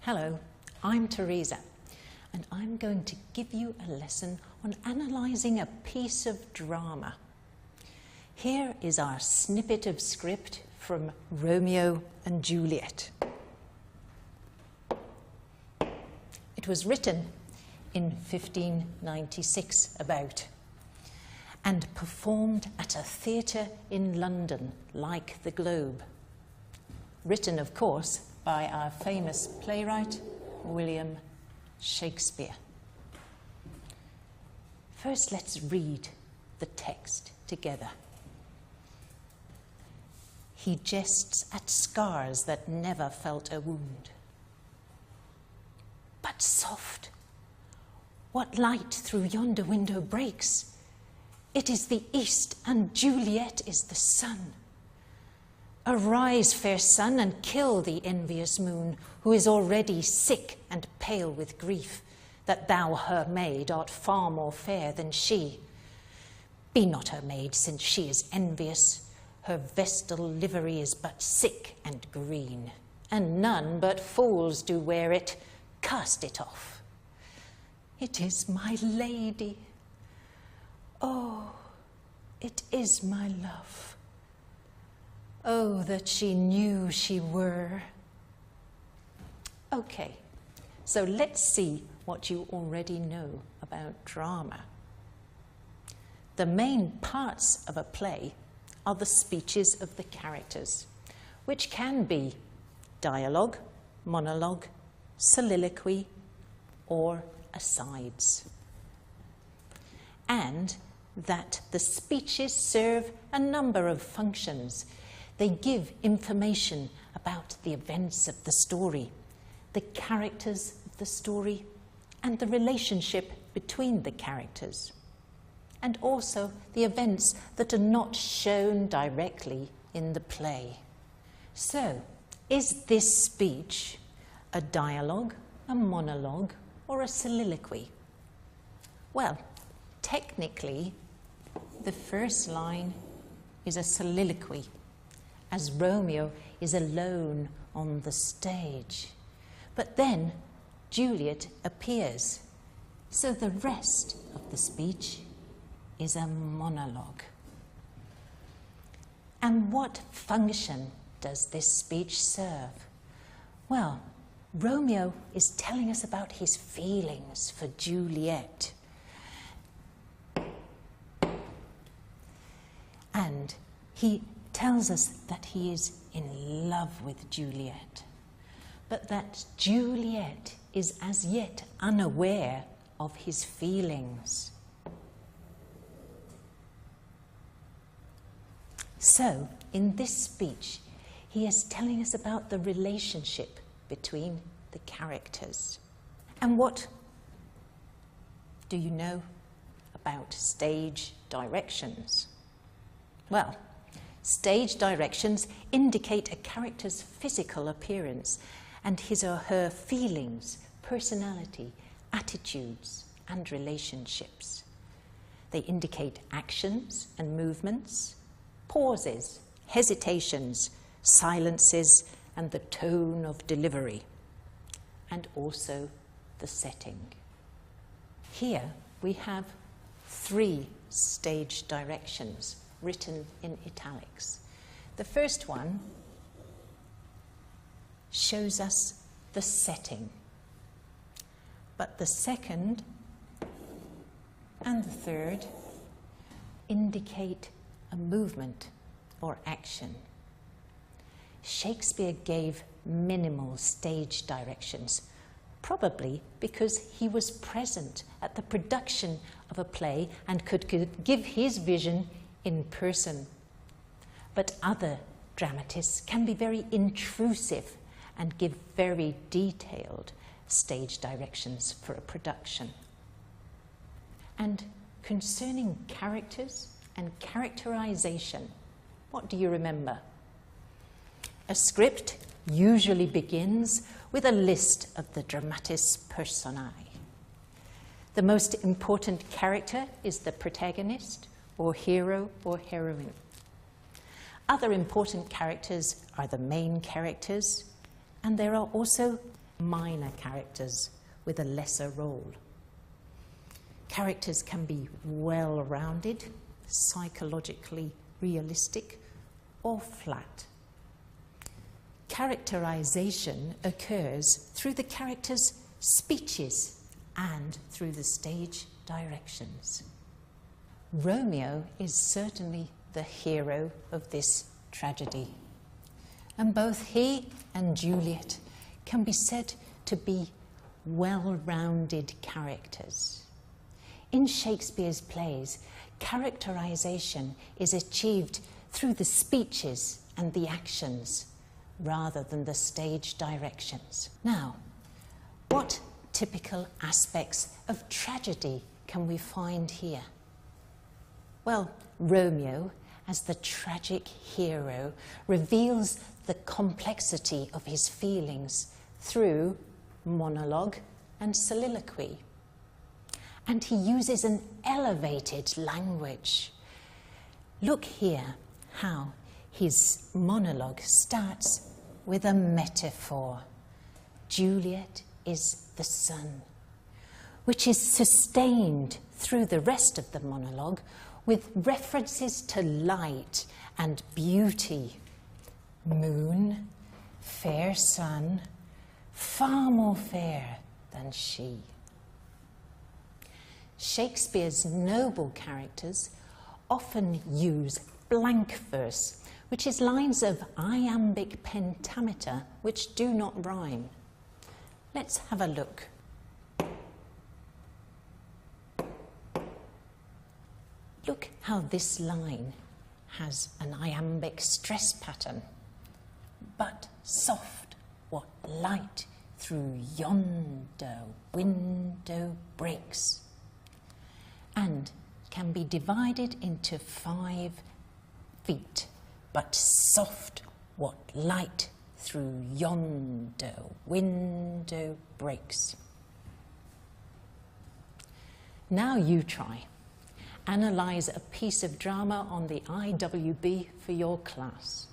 Hello, I'm Teresa, and I'm going to give you a lesson on analysing a piece of drama. Here is our snippet of script from Romeo and Juliet. It was written in 1596 about, and performed at a theatre in London like the Globe. Written, of course, by our famous playwright, William Shakespeare. First, let's read the text together. He jests at scars that never felt a wound. But soft, what light through yonder window breaks? It is the east, and Juliet is the sun. Arise, fair sun, and kill the envious moon, who is already sick and pale with grief, that thou, her maid, art far more fair than she. Be not her maid, since she is envious. Her vestal livery is but sick and green, and none but fools do wear it. Cast it off. It is my lady. Oh, it is my love. Oh, that she knew she were. Okay, so let's see what you already know about drama. The main parts of a play are the speeches of the characters, which can be dialogue, monologue, soliloquy, or asides. And that the speeches serve a number of functions. They give information about the events of the story, the characters of the story, and the relationship between the characters, and also the events that are not shown directly in the play. So, is this speech a dialogue, a monologue, or a soliloquy? Well, technically, the first line is a soliloquy, as Romeo is alone on the stage. But then Juliet appears, so the rest of the speech is a monologue. And what function does this speech serve? Well, Romeo is telling us about his feelings for Juliet. And he tells us that he is in love with Juliet, but that Juliet is as yet unaware of his feelings. So, in this speech, he is telling us about the relationship between the characters. And what do you know about stage directions? Well, stage directions indicate a character's physical appearance and his or her feelings, personality, attitudes, and relationships. They indicate actions and movements, pauses, hesitations, silences, and the tone of delivery, and also the setting. Here we have 3 stage directions written in italics. The first one shows us the setting, but the second and the third indicate a movement or action. Shakespeare gave minimal stage directions, probably because he was present at the production of a play and could give his vision in person. But other dramatists can be very intrusive and give very detailed stage directions for a production. And concerning characters and characterization, what do you remember? A script usually begins with a list of the dramatis personae. The most important character is the protagonist, or hero or heroine. Other important characters are the main characters, and there are also minor characters with a lesser role. Characters can be well-rounded, psychologically realistic, or flat. Characterization occurs through the character's speeches and through the stage directions. Romeo is certainly the hero of this tragedy, and both he and Juliet can be said to be well-rounded characters. In Shakespeare's plays, characterization is achieved through the speeches and the actions rather than the stage directions. Now, what typical aspects of tragedy can we find here? Well, Romeo, as the tragic hero, reveals the complexity of his feelings through monologue and soliloquy. And he uses an elevated language. Look here how his monologue starts with a metaphor. Juliet is the sun, which is sustained through the rest of the monologue with references to light and beauty. Moon, fair sun, far more fair than she. Shakespeare's noble characters often use blank verse, which is lines of iambic pentameter which do not rhyme. Let's have a look. Look how this line has an iambic stress pattern. But soft, what light through yonder window breaks, and can be divided into 5 feet. But soft, what light through yonder window breaks. Now you try. Analyse a piece of drama on the IWB for your class.